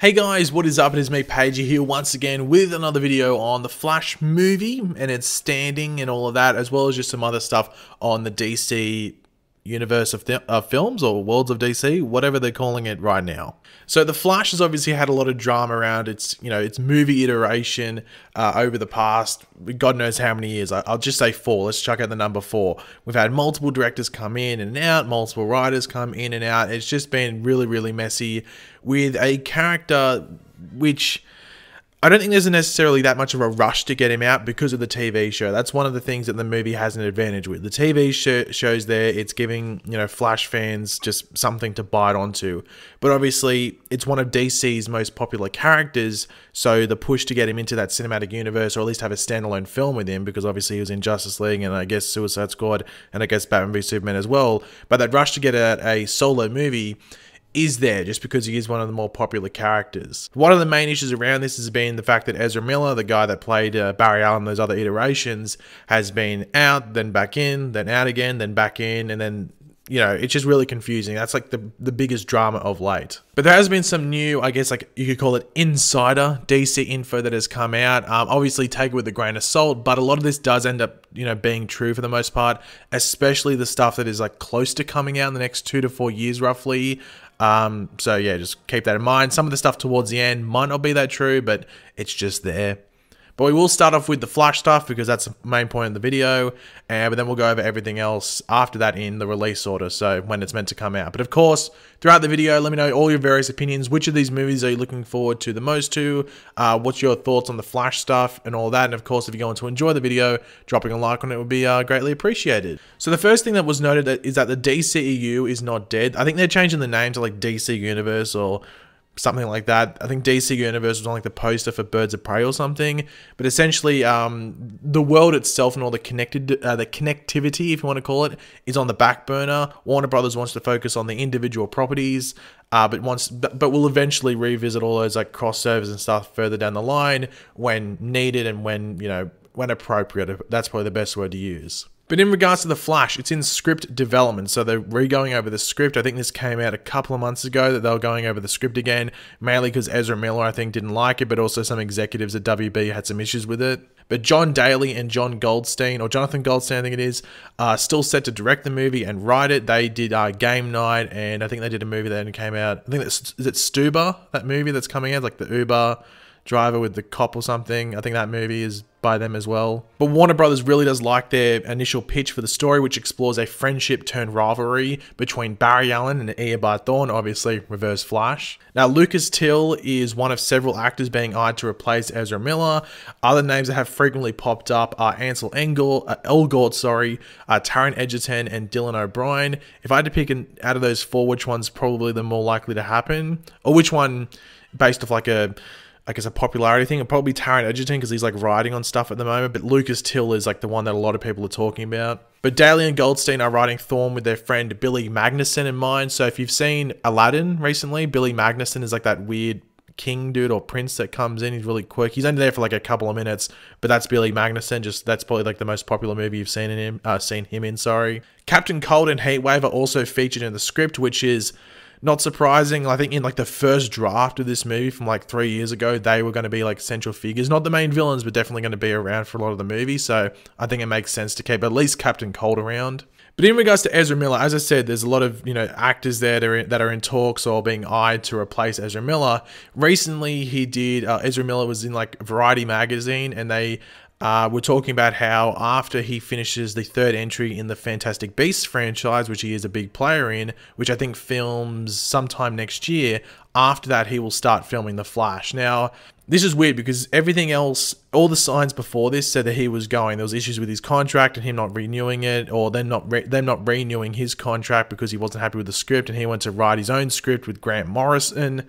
Hey guys, what is up? It is me, Pagey, here once again with another video on the Flash movie and its standing and all of that, as well as just some other stuff on the DC universe of films or worlds of DC, whatever they're calling it right now. So the Flash has obviously had a lot of drama around its, its movie iteration over the past, God knows how many years. I'll just say 4. Let's chuck out the number 4. We've had multiple directors come in and out, multiple writers come in and out. It's just been really, really messy with a character which I don't think there's necessarily that much of a rush to get him out because of the TV show. That's one of the things that the movie has an advantage with. The TV shows there, it's giving, Flash fans just something to bite onto. But obviously, it's one of DC's most popular characters, so the push to get him into that cinematic universe, or at least have a standalone film with him, because obviously he was in Justice League and I guess Suicide Squad and I guess Batman v Superman as well. But that rush to get a solo movie is there just because he is one of the more popular characters. One of the main issues around this has been the fact that Ezra Miller, the guy that played Barry Allen, those other iterations, has been out, then back in, then out again, then back in, and then, it's just really confusing. That's like the biggest drama of late. But there has been some new, I guess, like you could call it insider DC info that has come out. Obviously take it with a grain of salt, but a lot of this does end up, being true for the most part, especially the stuff that is like close to coming out in the next 2 to 4 years roughly. So yeah, just keep that in mind. Some of the stuff towards the end might not be that true, but it's just there. But we will start off with the Flash stuff because that's the main point of the video, but then we'll go over everything else after that in the release order, so when it's meant to come out. But of course, throughout the video, let me know all your various opinions. Which of these movies are you looking forward to the most to? What's your thoughts on the Flash stuff and all that? And of course, if you're going to enjoy the video, dropping a like on it would be greatly appreciated. So the first thing that was noted is that the DCEU is not dead. I think they're changing the name to like DC Universe or something like that. I think DC Universe was on like the poster for Birds of Prey or something. But essentially, the world itself and all the connectivity, if you want to call it, is on the back burner. Warner Brothers wants to focus on the individual properties, but we'll eventually revisit all those like crossovers and stuff further down the line when needed and when appropriate. That's probably the best word to use. But in regards to the Flash, it's in script development, so they're re-going over the script. I think this came out a couple of months ago that they were going over the script again, mainly because Ezra Miller, I think, didn't like it, but also some executives at WB had some issues with it. But John Daly and Jonathan Goldstein, I think it is, are still set to direct the movie and write it. They did Game Night, and I think they did a movie that came out. I think is it Stuber, that movie that's coming out, like the Uber driver with the cop or something. I think that movie is by them as well. But Warner Brothers really does like their initial pitch for the story, which explores a friendship turned rivalry between Barry Allen and Eobard Thawne, obviously Reverse Flash. Now, Lucas Till is one of several actors being eyed to replace Ezra Miller. Other names that have frequently popped up are Ansel Elgort, Taron Egerton, and Dylan O'Brien. If I had to pick out of those 4, which one's probably the more likely to happen, or which one based off like a popularity thing, it'd probably be Taron Egerton because he's like writing on stuff at the moment, but Lucas Till is like the one that a lot of people are talking about. But Daly and Goldstein are writing Thawne with their friend Billy Magnussen in mind. So if you've seen Aladdin recently, Billy Magnussen is like that weird king dude or prince that comes in. He's really quick. He's only there for like a couple of minutes, but that's Billy Magnussen. That's probably like the most popular movie you've seen him in. Captain Cold and Heatwave are also featured in the script, which is not surprising. I think in like the first draft of this movie from like 3 years ago, they were going to be like central figures. Not the main villains, but definitely going to be around for a lot of the movie. So I think it makes sense to keep at least Captain Cold around. But in regards to Ezra Miller, as I said, there's a lot of actors there that are in talks or being eyed to replace Ezra Miller. Recently, he did. Ezra Miller was in like Variety magazine, and they we're talking about how after he finishes the 3rd entry in the Fantastic Beasts franchise, which he is a big player in, which I think films sometime next year, after that he will start filming The Flash. Now, this is weird because everything else, all the signs before this said that he was going. There was issues with his contract and him not renewing it, or them not renewing his contract because he wasn't happy with the script and he went to write his own script with Grant Morrison.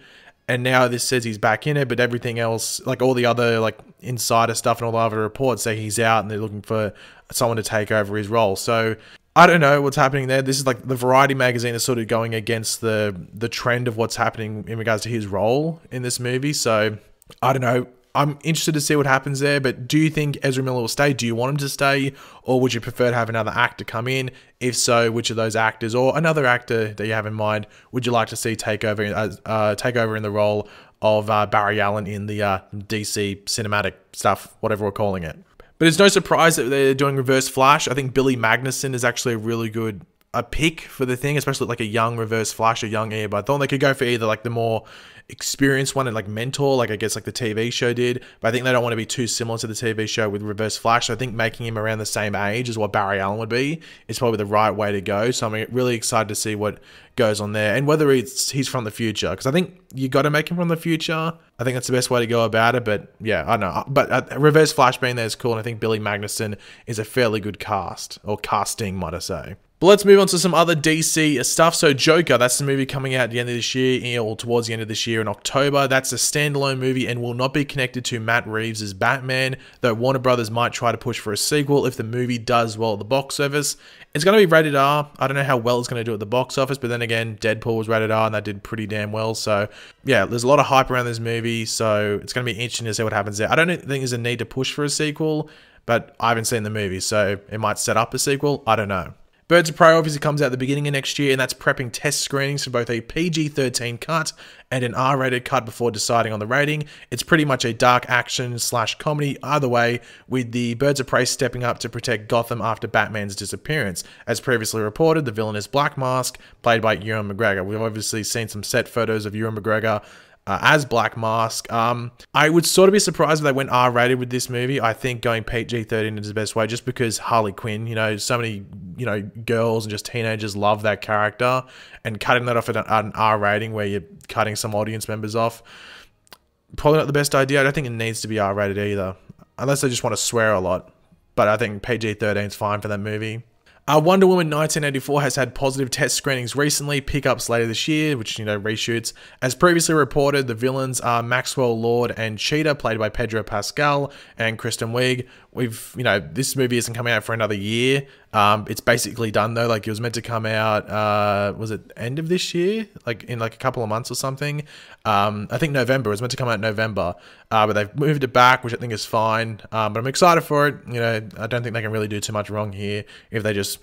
And now this says he's back in it, but everything else, like all the other like insider stuff and all the other reports say he's out and they're looking for someone to take over his role. So I don't know what's happening there. This is like the Variety magazine is sort of going against the trend of what's happening in regards to his role in this movie. So I don't know. I'm interested to see what happens there, but do you think Ezra Miller will stay? Do you want him to stay? Or would you prefer to have another actor come in? If so, which of those actors or another actor that you have in mind would you like to see take over in the role of Barry Allen in the DC cinematic stuff, whatever we're calling it. But it's no surprise that they're doing Reverse Flash. I think Billy Magnussen is actually a really good pick for the thing, especially like a young Reverse Flash, a young Air. But I thought they could go for either like the more experienced one and like mentor, like I guess like the TV show did. But I think they don't want to be too similar to the TV show with Reverse Flash. So I think making him around the same age as what Barry Allen would be is probably the right way to go. So I'm really excited to see what goes on there and whether he's from the future, because I think you got to make him from the future. I think that's the best way to go about it. But yeah, I don't know. But Reverse Flash being there is cool, and I think Billy Magnussen is a fairly good cast, or casting, might I say. But let's move on to some other DC stuff. So Joker, that's the movie coming out at the end of this year, or towards the end of this year in October. That's a standalone movie and will not be connected to Matt Reeves' Batman, though Warner Brothers might try to push for a sequel if the movie does well at the box office. It's going to be rated R. I don't know how well it's going to do at the box office, but then again, Deadpool was rated R and that did pretty damn well. So yeah, there's a lot of hype around this movie, so it's going to be interesting to see what happens there. I don't think there's a need to push for a sequel, but I haven't seen the movie, so it might set up a sequel. I don't know. Birds of Prey obviously comes out at the beginning of next year, and that's prepping test screenings for both a PG-13 cut and an R-rated cut before deciding on the rating. It's pretty much a dark action/comedy either way, with the Birds of Prey stepping up to protect Gotham after Batman's disappearance. As previously reported, the villain is Black Mask, played by Ewan McGregor. We've obviously seen some set photos of Ewan McGregor as Black Mask. I would sort of be surprised if they went R-rated with this movie. I think going PG-13 is the best way, just because Harley Quinn, so many, girls and just teenagers love that character, and cutting that off at an R rating where you're cutting some audience members off, probably not the best idea. I don't think it needs to be R-rated either, unless they just want to swear a lot. But I think PG-13 is fine for that movie. Wonder Woman 1984 has had positive test screenings recently, pickups later this year, which, reshoots. As previously reported, the villains are Maxwell Lord and Cheetah, played by Pedro Pascal and Kristen Wiig. This movie isn't coming out for another year. It's basically done though. Like, it was meant to come out, was it end of this year? Like in like a couple of months or something. I think November. It was meant to come out in November. But they've moved it back, which I think is fine. But I'm excited for it. I don't think they can really do too much wrong here if they just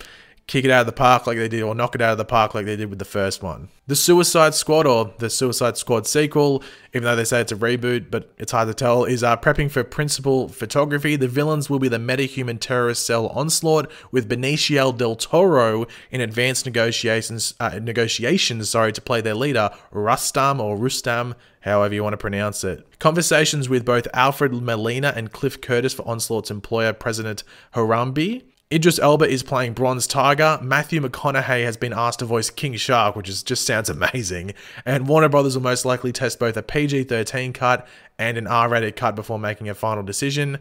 kick it out of the park like they did, or knock it out of the park like they did with the first one. The Suicide Squad, or the Suicide Squad sequel, even though they say it's a reboot, but it's hard to tell, is prepping for principal photography. The villains will be the metahuman terrorist cell Onslaught, with Benicio del Toro in advanced negotiations to play their leader, Rustam, however you want to pronounce it. Conversations with both Alfred Molina and Cliff Curtis for Onslaught's employer, President Harambe. Idris Elba is playing Bronze Tiger. Matthew McConaughey has been asked to voice King Shark, which just sounds amazing. And Warner Brothers will most likely test both a PG-13 cut and an R-rated cut before making a final decision.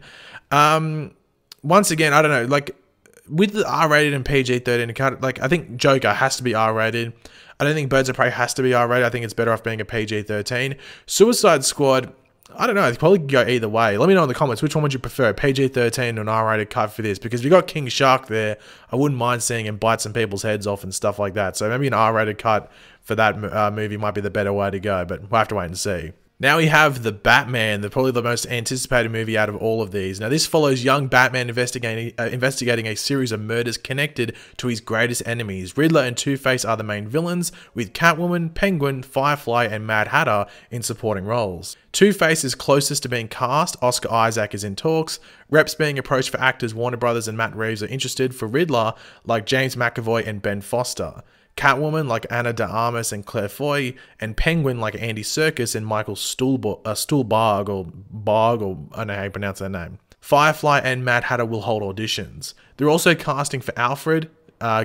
Once again, I don't know, like, with the R-rated and PG-13 cut, like, I think Joker has to be R-rated. I don't think Birds of Prey has to be R-rated. I think it's better off being a PG-13. Suicide Squad, I don't know, they probably could go either way. Let me know in the comments, which one would you prefer, PG-13 or an R-rated cut for this? Because if you got King Shark there, I wouldn't mind seeing him bite some people's heads off and stuff like that. So maybe an R-rated cut for that movie might be the better way to go, but we'll have to wait and see. Now we have The Batman, probably the most anticipated movie out of all of these. Now this follows young Batman investigating a series of murders connected to his greatest enemies. Riddler and Two-Face are the main villains, with Catwoman, Penguin, Firefly, and Mad Hatter in supporting roles. Two-Face is closest to being cast. Oscar Isaac is in talks. Reps being approached for actors Warner Brothers and Matt Reeves are interested for Riddler, like James McAvoy and Ben Foster. Catwoman like Ana de Armas and Claire Foy, and Penguin like Andy Serkis and Michael Stuhlbarg, or I don't know how you pronounce that name. Firefly and Mad Hatter will hold auditions. They're also casting for Alfred,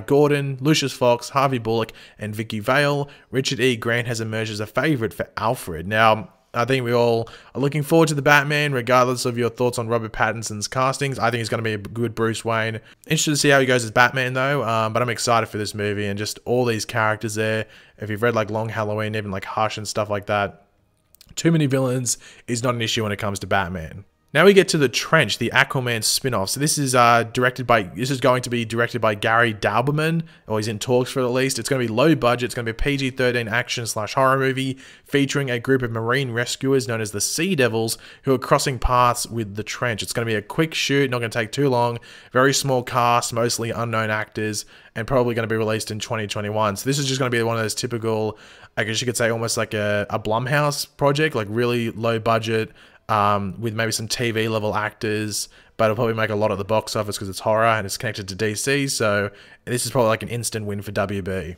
Gordon, Lucius Fox, Harvey Bullock, and Vicky Vale. Richard E. Grant has emerged as a favourite for Alfred. Now, I think we all are looking forward to The Batman, regardless of your thoughts on Robert Pattinson's castings. I think he's going to be a good Bruce Wayne. Interested to see how he goes as Batman, though, but I'm excited for this movie and just all these characters there. If you've read like Long Halloween, even like Hush and stuff like that, too many villains is not an issue when it comes to Batman. Now we get to The Trench, the Aquaman spin-off. So this is going to be directed by Gary Dauberman, or he's in talks for it at least. It's going to be low budget. It's going to be a PG-13 action/horror movie featuring a group of marine rescuers known as the Sea Devils who are crossing paths with the Trench. It's going to be a quick shoot, not going to take too long. Very small cast, mostly unknown actors, and probably going to be released in 2021. So this is just going to be one of those typical, I guess you could say almost like a Blumhouse project, like really low budget, with maybe some TV level actors, but it'll probably make a lot at the box office because it's horror and it's connected to DC, so this is probably like an instant win for WB.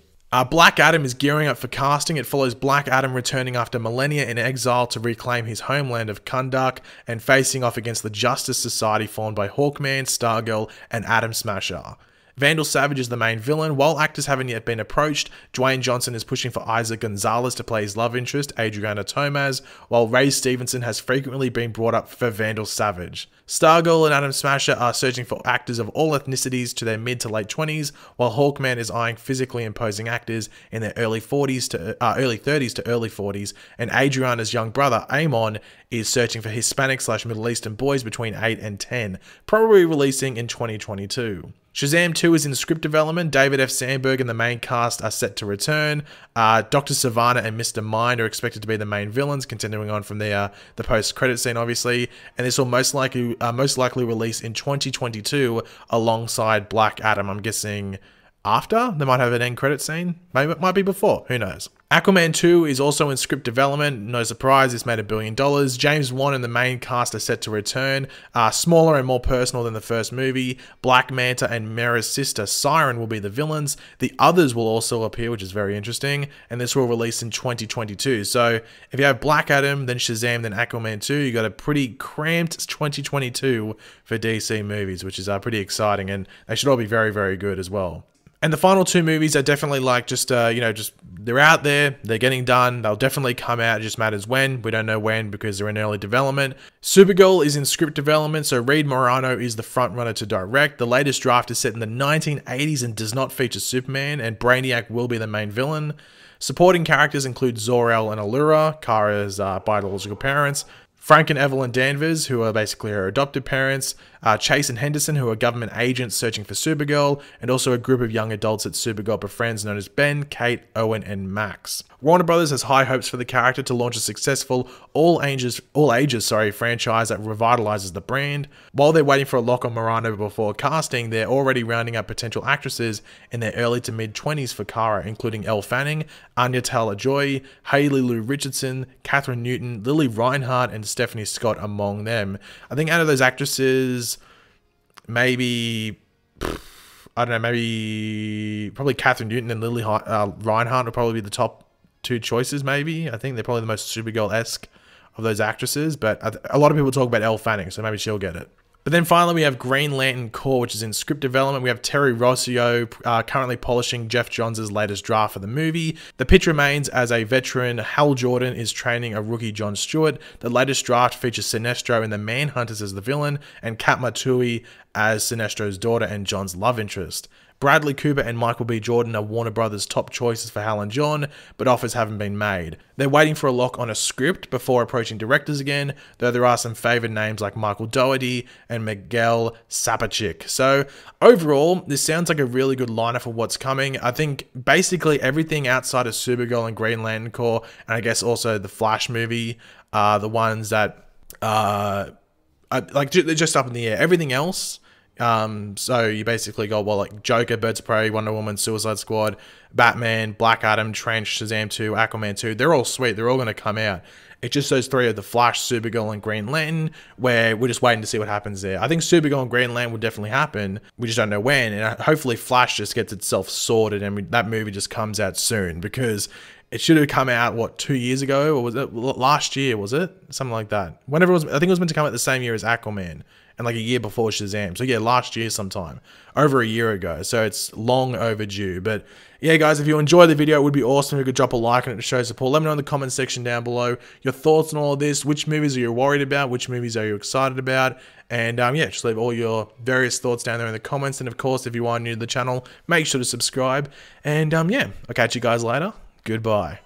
Black Adam is gearing up for casting. It follows Black Adam returning after millennia in exile to reclaim his homeland of Kahndaq and facing off against the Justice Society formed by Hawkman, Stargirl, and Atom Smasher. Vandal Savage is the main villain. While actors haven't yet been approached, Dwayne Johnson is pushing for Isaac Gonzalez to play his love interest, Adriana Tomaz, while Ray Stevenson has frequently been brought up for Vandal Savage. Stargirl and Atom Smasher are searching for actors of all ethnicities to their mid to late 20s, while Hawkman is eyeing physically imposing actors in their early 30s to early 40s, and Adriana's young brother, Amon, is searching for Hispanic/Middle Eastern boys between 8 and 10, probably releasing in 2022. Shazam 2 is in script development. David F. Sandberg and the main cast are set to return. Dr. Savannah and Mr. Mind are expected to be the main villains, continuing on from the post-credit scene, obviously. And this will most likely release in 2022 alongside Black Adam. I'm guessing after they might have an end credit scene. Maybe it might be before. Who knows? Aquaman 2 is also in script development. No surprise, this made $1 billion. James Wan and the main cast are set to return. Smaller and more personal than the first movie. Black Manta and Mera's sister Siren will be the villains. The others will also appear, which is very interesting. And this will release in 2022. So if you have Black Adam, then Shazam, then Aquaman 2, you got a pretty cramped 2022 for DC movies, which is pretty exciting. And they should all be very, very good as well. And the final two movies are definitely like they're out there, they're getting done, they'll definitely come out, it just matters when. We don't know when because they're in early development. Supergirl is in script development, so Reed Morano is the frontrunner to direct. The latest draft is set in the 1980s and does not feature Superman, and Brainiac will be the main villain. Supporting characters include Zor-El and Allura, Kara's biological parents, Frank and Evelyn Danvers, who are basically her adopted parents, Chase and Henderson, who are government agents searching for Supergirl, and also a group of young adults that Supergirl befriends known as Ben, Kate, Owen, and Max. Warner Brothers has high hopes for the character to launch a successful all ages franchise that revitalizes the brand. While they're waiting for a lock on Morano before casting, they're already rounding up potential actresses in their early to mid-20s for Kara, including Elle Fanning, Anya Taylor-Joy, Hayley Lou Richardson, Catherine Newton, Lily Reinhart, and Stephanie Scott among them. I think out of those actresses, maybe probably Catherine Newton and Lily Reinhart will probably be the top two choices, maybe. I think they're probably the most Supergirl-esque of those actresses, but a lot of people talk about Elle Fanning, so maybe she'll get it. But then finally, we have Green Lantern Corps, which is in script development. We have Terry Rossio currently polishing Jeff Johns' latest draft for the movie. The pitch remains as a veteran, Hal Jordan is training a rookie John Stewart. The latest draft features Sinestro and the Manhunters as the villain, and Katma Tui as Sinestro's daughter and John's love interest. Bradley Cooper and Michael B. Jordan are Warner Brothers' top choices for Hal and John, but offers haven't been made. They're waiting for a lock on a script before approaching directors again, though there are some favoured names like Michael Dougherty and Miguel Sapochnik. So overall, this sounds like a really good lineup for what's coming. I think basically everything outside of Supergirl and Green Lantern Corps, and I guess also the Flash movie, are the ones that are like they're just up in the air. Everything else, so you basically got, well, like Joker, Birds of Prey, Wonder Woman, Suicide Squad, Batman, Black Adam, Trench, Shazam 2, Aquaman 2. They're all sweet. They're all going to come out. It's just those three are the Flash, Supergirl, and Green Lantern, where we're just waiting to see what happens there. I think Supergirl and Green Lantern will definitely happen. We just don't know when. And hopefully Flash just gets itself sorted and that movie just comes out soon, because it should have come out, what, 2 years ago? Or was it last year, was it? Something like that. Whenever it was, I think it was meant to come out the same year as Aquaman, and like a year before Shazam. So yeah, last year sometime. Over a year ago. So it's long overdue. But yeah, guys, if you enjoyed the video, it would be awesome if you could drop a like on it to show support. Let me know in the comment section down below your thoughts on all of this. Which movies are you worried about? Which movies are you excited about? And yeah, just leave all your various thoughts down there in the comments. And of course, if you are new to the channel, make sure to subscribe. And yeah, I'll catch you guys later. Goodbye.